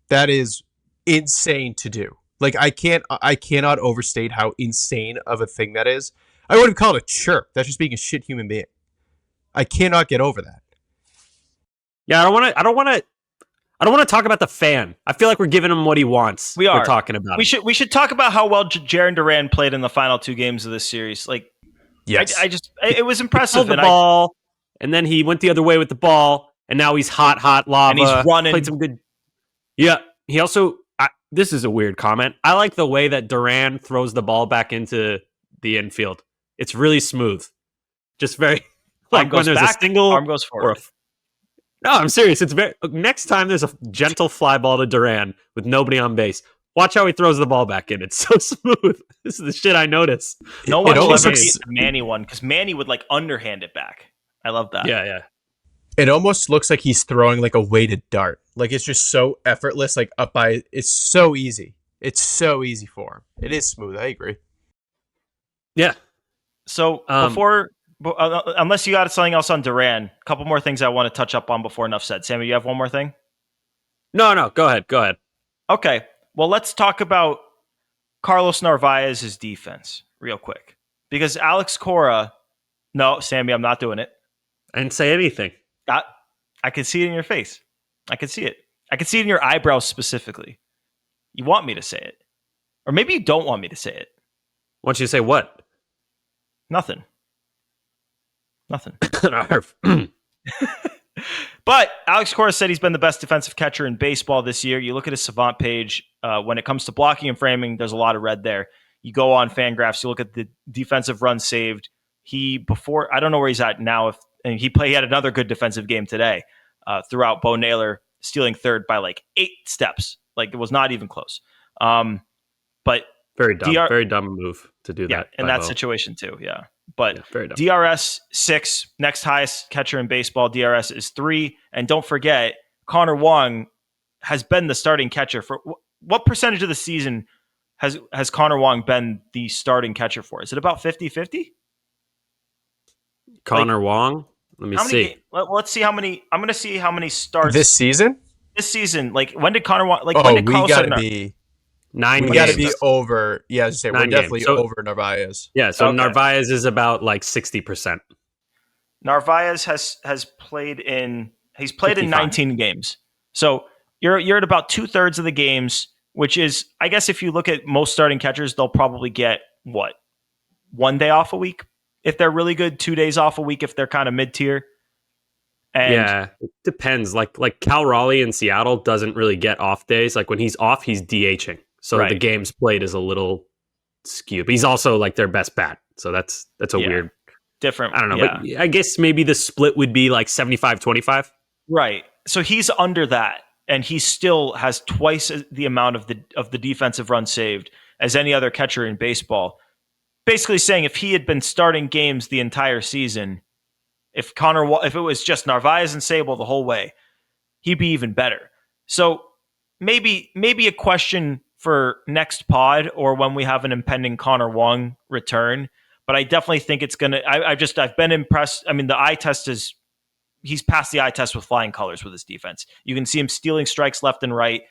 That is insane to do. Like I cannot overstate how insane of a thing that is. I wouldn't call it a chirp. That's just being a shit human being. I cannot get over that. Yeah, I don't want to talk about the fan. I feel like we're giving him what he wants. We're talking about. We should talk about how well Jarren Duran played in the final 2 games of this series. Like, yes, it was impressive. He held the ball, and then he went the other way with the ball, and now he's hot lava. And he's running. Played some good. Yeah, he also. This is a weird comment. I like the way that Duran throws the ball back into the infield. It's really smooth. Just very like when there's a single arm goes forward. No, I'm serious. It's very. Next time there's a gentle fly ball to Duran with nobody on base. Watch how he throws the ball back in. It's so smooth. This is the shit I notice. No one will ever beat the Manny one because Manny would like underhand it back. I love that. Yeah. It almost looks like he's throwing like a weighted dart. Like it's just so effortless. Like up by, it's so easy. It's so easy for him. It is smooth. I agree. Yeah. So before, unless you got something else on Duran, a couple more things I want to touch up on before enough said. Sammy, you have one more thing? No. Go ahead. Okay. Well, let's talk about Carlos Narvaez's defense real quick because Alex Cora. No, Sammy, I'm not doing it. I didn't say anything. I can see it in your face. I can see it. I can see it in your eyebrows specifically. You want me to say it. Or maybe you don't want me to say it. Why don't you say what? Nothing. Narv. But Alex Cora said he's been the best defensive catcher in baseball this year. You look at his Savant page. When it comes to blocking and framing, there's a lot of red there. You go on Fangraphs, you look at the defensive runs saved. I don't know where he's at now. He had another good defensive game today throughout. Bo Naylor stealing third by like 8 steps. Like it was not even close. But very dumb move to do that. In that situation too. Yeah. But very dumb. DRS 6, next highest catcher in baseball. DRS is 3. And don't forget, Connor Wong has been the starting catcher for what percentage of the season has Connor Wong been the starting catcher for? Is it about 50-50? Connor Wong? Let me see. Let's see how many. I'm going to see how many starts this season. This season, like when did Connor Wong? Like when did Carlos Narvaez? Be 9 we games. got to be over. Yeah, as I say, we're definitely so, over Narvaez. Yeah, so okay. Narvaez is about like 60%. Narvaez has played in 19 games. So you're at about 2/3 of the games, which is, I guess, if you look at most starting catchers, they'll probably get what, 1 day off a week if they're really good, 2 days off a week if they're kind of mid tier. Yeah, it depends. Like Cal Raleigh in Seattle doesn't really get off days. Like when he's off, he's DHing. So the games played is a little skewed. But he's also like their best bat. So that's a weird different. I don't know, but I guess maybe the split would be like 75-25. Right. So he's under that, and he still has twice the amount of the defensive runs saved as any other catcher in baseball. Basically saying if he had been starting games the entire season, if it was just Narvaez and Sable the whole way, he'd be even better. So maybe a question for next pod or when we have an impending Connor Wong return. But I definitely think it's gonna. I've been impressed. I mean, the eye test he's passed the eye test with flying colors with his defense. You can see him stealing strikes left and right.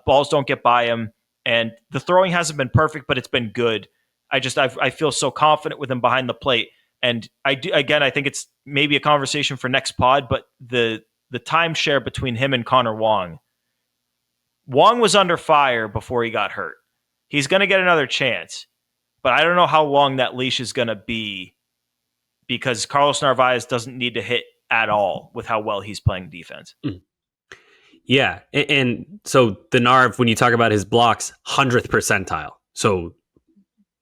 Balls don't get by him, and the throwing hasn't been perfect, but it's been good. I feel so confident with him behind the plate. And I think it's maybe a conversation for next pod, but the timeshare between him and Connor Wong was under fire before he got hurt. He's going to get another chance, but I don't know how long that leash is going to be because Carlos Narvaez doesn't need to hit at all with how well he's playing defense. Yeah. And so the Narv, when you talk about his blocks, 100th percentile. So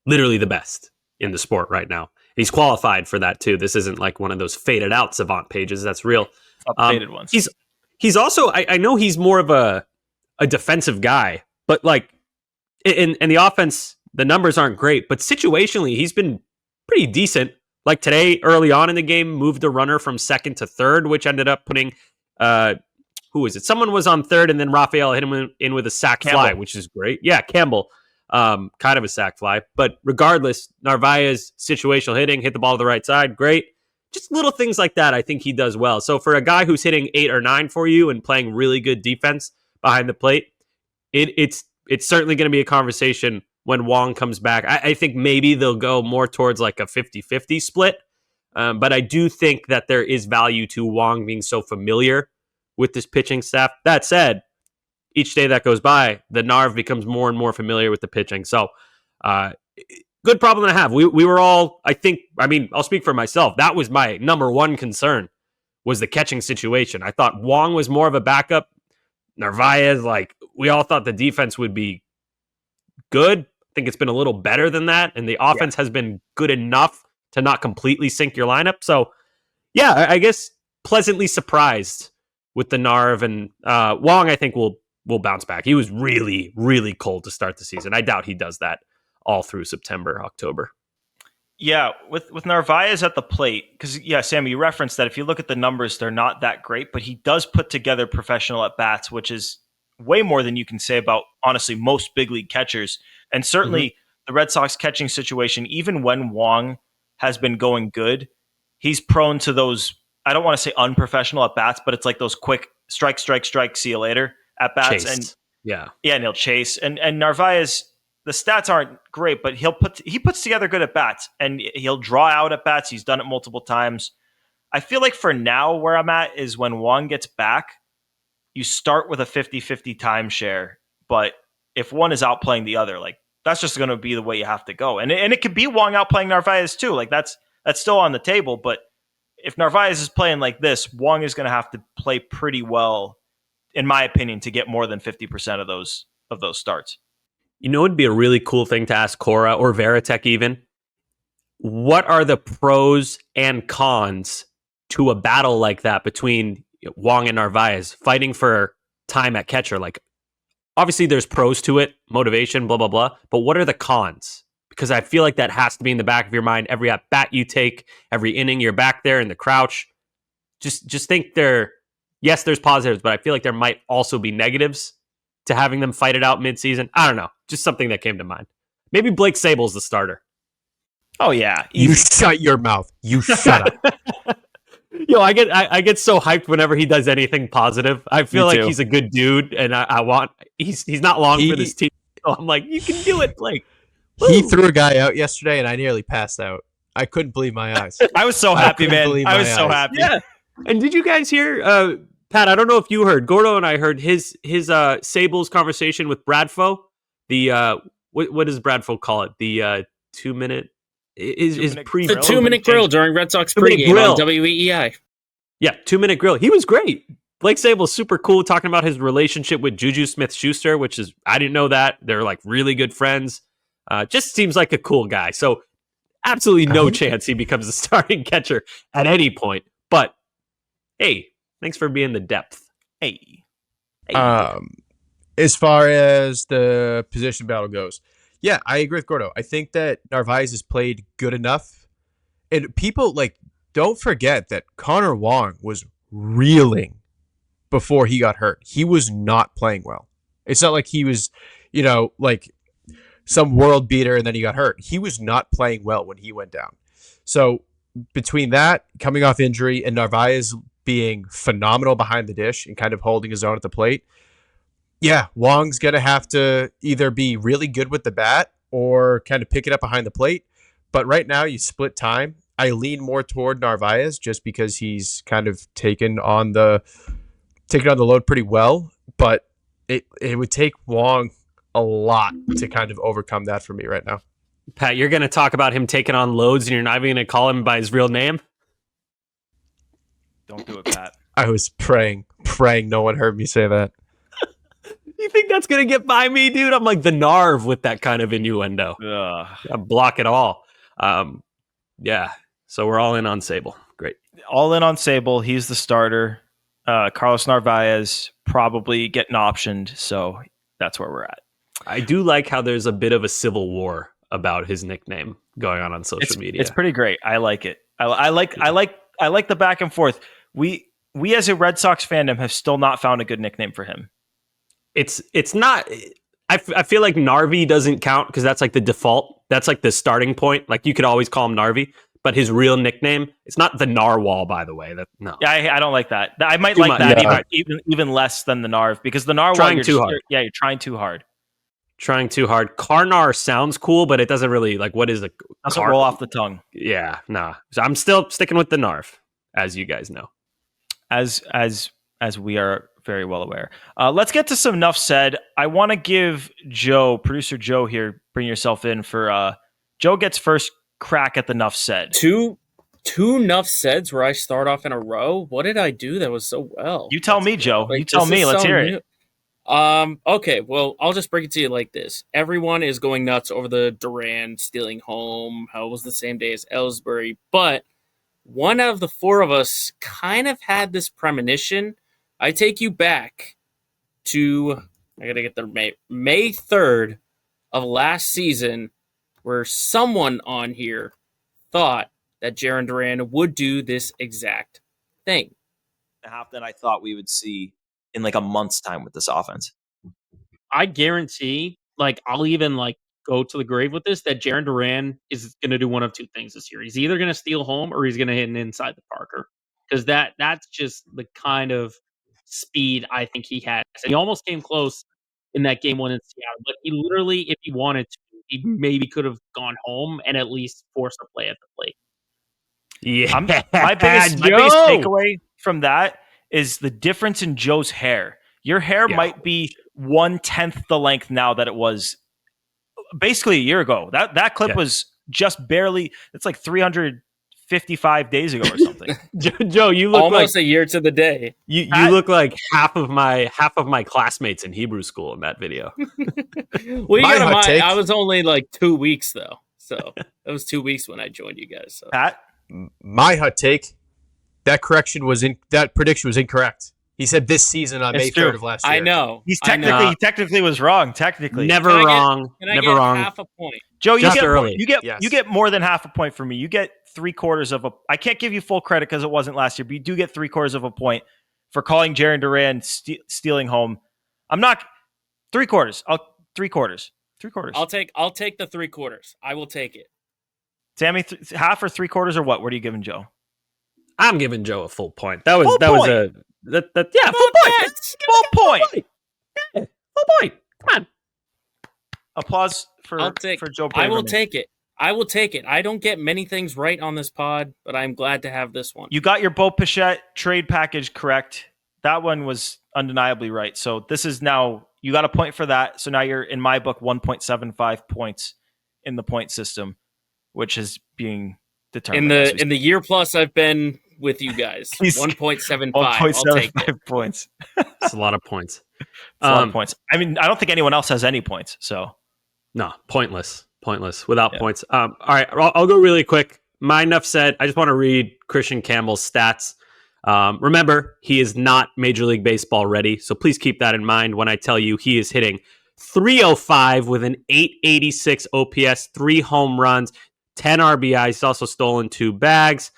literally the best in the sport right now. He's qualified for that too. This isn't like one of those faded out Savant pages. That's real. Updated ones. He's also, I know he's more of a defensive guy, but like in the offense, the numbers aren't great, but situationally, he's been pretty decent. Like today, early on in the game, moved a runner from second to third, which ended up putting, who is it? Someone was on third, and then Raphael hit him in with a sac fly, which is great. Yeah, Campbell. Kind of a sac fly, but regardless, Narvaez situational hitting, hit the ball to the right side, great. Just little things like that, I think he does well. So for a guy who's hitting 8 or 9 for you and playing really good defense behind the plate, it's certainly going to be a conversation when Wong comes back. I think maybe they'll go more towards like a 50-50 split, but I do think that there is value to Wong being so familiar with this pitching staff. That said, each day that goes by, the Narv becomes more and more familiar with the pitching. So, good problem to have. We were all, I'll speak for myself. That was my number one concern, was the catching situation. I thought Wong was more of a backup. Narvaez, we all thought the defense would be good. I think it's been a little better than that. And the offense has been good enough to not completely sink your lineup. So, yeah, I guess pleasantly surprised with the Narv. And Wong, I think, will bounce back. He was really, really cold to start the season. I doubt he does that all through September, October. Yeah, with Narvaez at the plate, because, Sammy, you referenced that if you look at the numbers, they're not that great, but he does put together professional at-bats, which is way more than you can say about, honestly, most big league catchers. And certainly the Red Sox catching situation, even when Wong has been going good, he's prone to those, I don't want to say unprofessional at-bats, but it's like those quick strike, see you later at bats. And and he'll chase. And Narvaez, the stats aren't great, but he puts together good at bats, and he'll draw out at bats. He's done it multiple times. I feel like for now, where I'm at is when Wong gets back, you start with a 50-50 timeshare. But if one is outplaying the other, like That's just going to be the way you have to go. And it could be Wong out playing Narvaez too. Like that's still on the table. But if Narvaez is playing like this, Wong is going to have to play pretty well, in my opinion, to get more than 50% of those starts. You know, it'd be a really cool thing to ask Cora or Veritek even. What are the pros and cons to a battle like that between Wong and Narvaez fighting for time at catcher? Like, obviously there's pros to it, motivation, blah, blah, blah. But what are the cons? Because I feel like that has to be in the back of your mind. Every at bat you take, every inning you're back there in the crouch. Just think yes, there's positives, but I feel like there might also be negatives to having them fight it out midseason. I don't know. Just something that came to mind. Maybe Blake Sable's the starter. Oh, yeah. You shut your mouth. You shut up. Yo, I get so hyped whenever he does anything positive. I feel like he's a good dude, and he's not long for this team. So I'm like, you can do it, Blake. Woo. He threw a guy out yesterday, and I nearly passed out. I couldn't believe my eyes. I was so happy, man. I was so happy. Yeah. And did you guys hear, Pat, I don't know if you heard, Gordo and I heard his Sable's conversation with Bradfo. The, what does Bradfo call it? The 2-minute... Is pre the 2-minute grill during Red Sox pregame on WEEI. Yeah, 2-minute grill. He was great. Blake Sable's super cool, talking about his relationship with Juju Smith-Schuster, which is, I didn't know that. They're like really good friends. Just seems like a cool guy. So absolutely no chance he becomes a starting catcher at any point. But hey, thanks for being the depth. Hey. As far as the position battle goes, yeah, I agree with Gordo. I think that Narvaez has played good enough. And people, don't forget that Connor Wong was reeling before he got hurt. He was not playing well. It's not like he was, some world beater and then he got hurt. He was not playing well when he went down. So between that, coming off injury, and Narvaez being phenomenal behind the dish and kind of holding his own at the plate, yeah, Wong's going to have to either be really good with the bat or kind of pick it up behind the plate. But right now, you split time. I lean more toward Narvaez just because he's kind of taken on the load pretty well. But it would take Wong a lot to kind of overcome that for me right now. Pat, you're going to talk about him taking on loads and you're not even going to call him by his real name? Don't do it, Pat. I was praying no one heard me say that. You think that's going to get by me, dude? I'm like the Narv with that kind of innuendo. I block it all. Yeah. So we're all in on Sable. Great. All in on Sable. He's the starter. Carlos Narvaez probably getting optioned. So that's where we're at. I do like how there's a bit of a civil war about his nickname going on social media. It's pretty great. I like it. I like the back and forth. We as a Red Sox fandom have still not found a good nickname for him. It's not. I feel like Narvi doesn't count because that's like the default. That's like the starting point. Like you could always call him Narvi, but his real nickname, it's not the Narwhal, by the way. No. Yeah, I don't like that. I might like that even less than the Narv, because the Narwhal, trying too hard. You're trying too hard. Trying too hard. Karnar sounds cool, but it doesn't really what is a doesn't roll off the tongue. Yeah, nah. So I'm still sticking with the Narv, as you guys know. As we are very well aware. Let's get to some Nuff Said. I want to give producer Joe here, bring yourself in for Joe gets first crack at the Nuff Said. Two Nuff Saids where I start off in a row. What did I do that was so well? You tell me, Joe. You tell me. Let's hear it. Okay, well, I'll just break it to you like this. Everyone is going nuts over the Duran stealing home, how it was the same day as Ellsbury, but one out of the four of us kind of had this premonition. I take you back to, I gotta get the May 3rd of last season, where someone on here thought that Jarren Duran would do this exact thing. Half that I thought we would see in a month's time with this offense. I guarantee, I'll even go to the grave with this, that Jarren Duran is going to do one of two things this year. He's either going to steal home or he's going to hit an inside the Parker, because that's just the kind of speed I think he has. And he almost came close in that game 1 in Seattle, but he literally, if he wanted to, he maybe could have gone home and at least forced a play at the plate. Yeah, my biggest takeaway from that is the difference in Joe's hair. Your hair might be 1/10 the length now that it was basically a year ago. That clip was just barely. It's like 355 days ago or something. Joe, you look almost like a year to the day. you look like half of my classmates in Hebrew school in that video. Well, you gotta mind, I was only like 2 weeks though, so it was 2 weeks when I joined you guys. So. Pat, my hot take: that prediction was incorrect. He said this season on May 3rd of last year. I know. He technically was wrong. Technically, never wrong. Never wrong. Half a point. Joe, Just early. You get more than half a point from me. You get 3/4 of a. I can't give you full credit because it wasn't last year, but you do get 3/4 of a point for calling Jarren Duran stealing home. I'm not 3/4. Three quarters. I'll take the 3/4. I will take it. Sammy, half or 3/4 or what? What are you giving Joe? I'm giving Joe a full point. That was full full point. Full point. Yeah, full point. Come on. Applause for Joe Braverman. I will take it. I don't get many things right on this pod, but I'm glad to have this one. You got your Bo Pichette trade package correct. That one was undeniably right. So this is now, you got a point for that. So now you're, in my book, 1.75 points in the point system, which is being determined. In the year plus I've been with you guys, 1.75. I'll take it. Points. It's a lot of points. A lot of points. I mean, I don't think anyone else has any points. So no, pointless without points. All right, I'll go really quick. My enough said. I just want to read Christian Campbell's stats. Remember, he is not Major League Baseball ready, so please keep that in mind when I tell you he is hitting .305 with an .886 OPS, 3 home runs, 10 RBIs. He's also stolen 2 bags,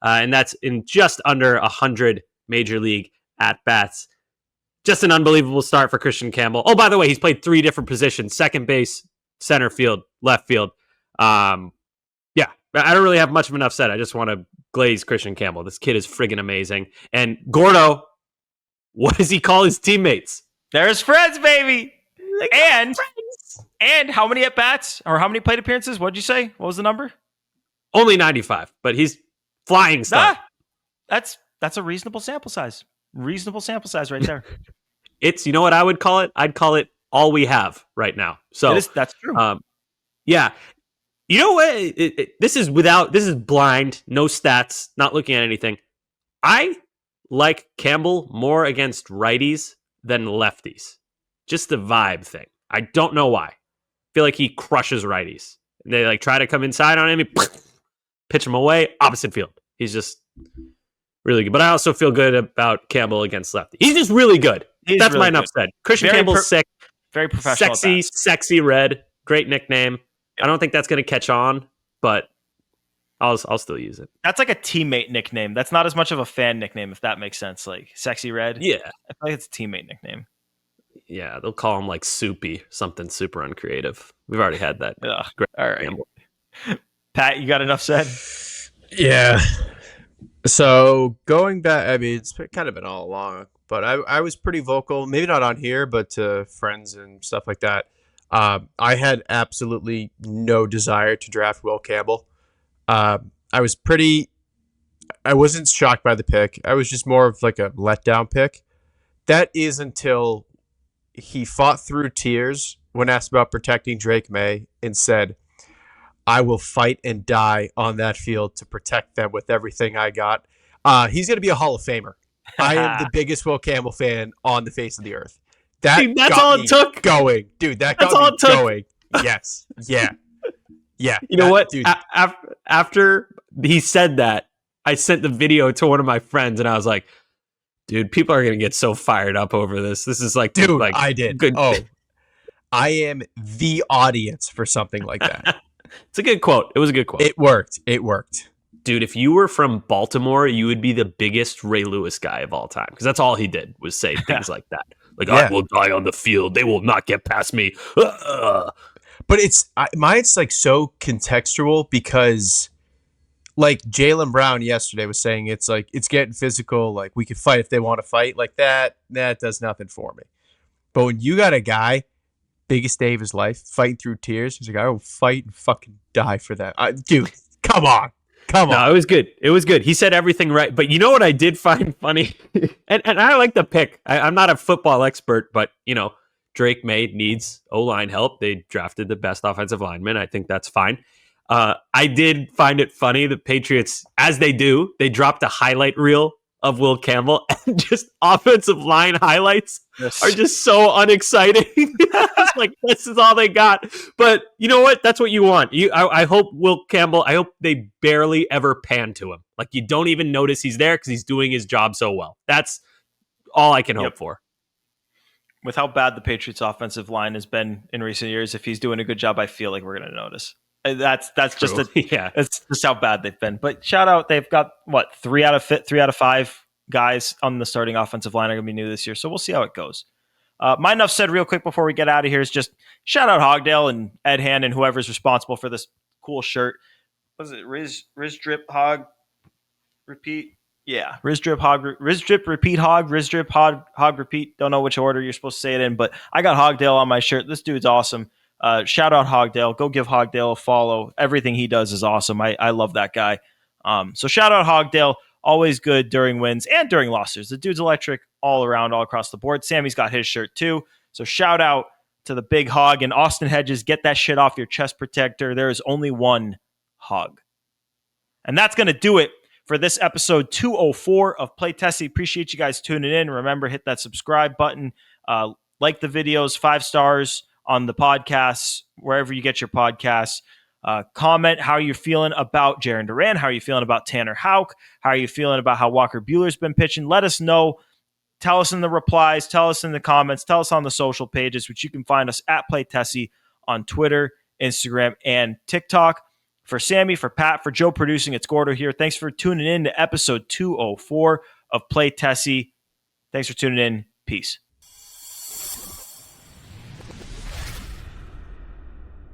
and that's in just under 100 Major League at-bats. Just an unbelievable start for Christian Campbell. Oh, by the way, he's played 3 different positions: second base, center field, left field. Yeah, I don't really have much of enough said. I just want to glaze Christian Campbell. This kid is friggin' amazing. And Gordo, what does he call his teammates? They're his friends, baby. And how many at-bats or how many plate appearances? What'd you say? What was the number? Only 95, but he's flying stuff. That's a reasonable sample size. Reasonable sample size right there. It's, you know what I would call it? I'd call it all we have right now. So that's true. Yeah. You know what? This is blind, no stats, not looking at anything. I like Campbell more against righties than lefties. Just the vibe thing. I don't know why. I feel like he crushes righties. They like try to come inside on him, he pitch him away, opposite field. He's just really good. But I also feel good about Campbell against lefty. He's just really good. That's really my enough said. Christian Campbell's sick. Very professional. Sexy Red. Great nickname. I don't think that's going to catch on, but I'll still use it. That's like a teammate nickname. That's not as much of a fan nickname, if that makes sense. Like Sexy Red. Yeah. I feel like it's a teammate nickname. Yeah, they'll call him like Soupy, something super uncreative. We've already had that. All right. Pat, you got enough said? Yeah. So going back, I mean, it's kind of been all along, but I was pretty vocal, maybe not on here, but to friends and stuff like that. I had absolutely no desire to draft Will Campbell. I wasn't shocked by the pick. I was just more of like a letdown pick. That is until he fought through tears when asked about protecting Drake May and said, I will fight and die on that field to protect them with everything I got. He's going to be a Hall of Famer. I am the biggest Will Campbell fan on the face of the earth. That's all it took. Going, dude. That's all it took. Going. Yes. Yeah. Yeah. You know what? Dude. After he said that, I sent the video to one of my friends, and I was like, "Dude, people are gonna get so fired up over this. This is like, dude, like, I did. Good. Oh, I am the audience for something like that." It's a good quote. It was a good quote. It worked. Dude, if you were from Baltimore, you would be the biggest Ray Lewis guy of all time, because that's all he did was say things like that. Like, I will die on the field. They will not get past me. But mine's like so contextual because, like Jaylen Brown yesterday was saying, it's like it's getting physical. Like we could fight if they want to fight. Like that does nothing for me. But when you got a guy, biggest day of his life, fighting through tears, he's like, I will fight and fucking die for that. Dude, come on. No, it was good. It was good. He said everything right. But you know what I did find funny? and I like the pick. I'm not a football expert, but, you know, Drake May needs O-line help. They drafted the best offensive lineman. I think that's fine. I did find it funny. The Patriots, as they do, they dropped a highlight reel of Will Campbell, and just offensive line highlights are just so unexciting. It's like, this is all they got. But you know what? That's what you want. I hope Will Campbell, I hope they barely ever pan to him. Like, you don't even notice he's there because he's doing his job so well. That's all I can hope for. With how bad the Patriots offensive line has been in recent years, if he's doing a good job, I feel like we're going to notice. That's just it's just how bad they've been. But shout out, they've got what, 3 out of 5 guys on the starting offensive line are going to be new this year. So we'll see how it goes. My enough said real quick before we get out of here is just shout out Hogdale and Ed Hand and whoever's responsible for this cool shirt. Was it Riz Drip Hog Repeat? Yeah, Riz Drip Repeat Hog, Riz Drip Hog Repeat. Don't know which order you're supposed to say it in, but I got Hogdale on my shirt. This dude's awesome. Shout out Hogdale. Go give Hogdale a follow. Everything he does is awesome. I love that guy. So shout out Hogdale. Always good during wins and during losses. The dude's electric all around, all across the board. Sammy's got his shirt too. So shout out to the big hog. And Austin Hedges, get that shit off your chest protector. There is only one hog. And that's going to do it for this episode 204 of Play Tessie. Appreciate you guys tuning in. Remember, hit that subscribe button. Like the videos, 5 stars on the podcasts, wherever you get your podcasts. Comment how you're feeling about Jarren Duran, how are you feeling about Tanner Houck, how are you feeling about how Walker Buehler's been pitching. Let us know. Tell us in the replies, tell us in the comments, tell us on the social pages, which you can find us at Play Tessie on Twitter, Instagram, and TikTok. For Sammy, for Pat, for Joe producing, it's Gordo here. Thanks for tuning in to episode 204 of Play Tessie. Thanks for tuning in. Peace.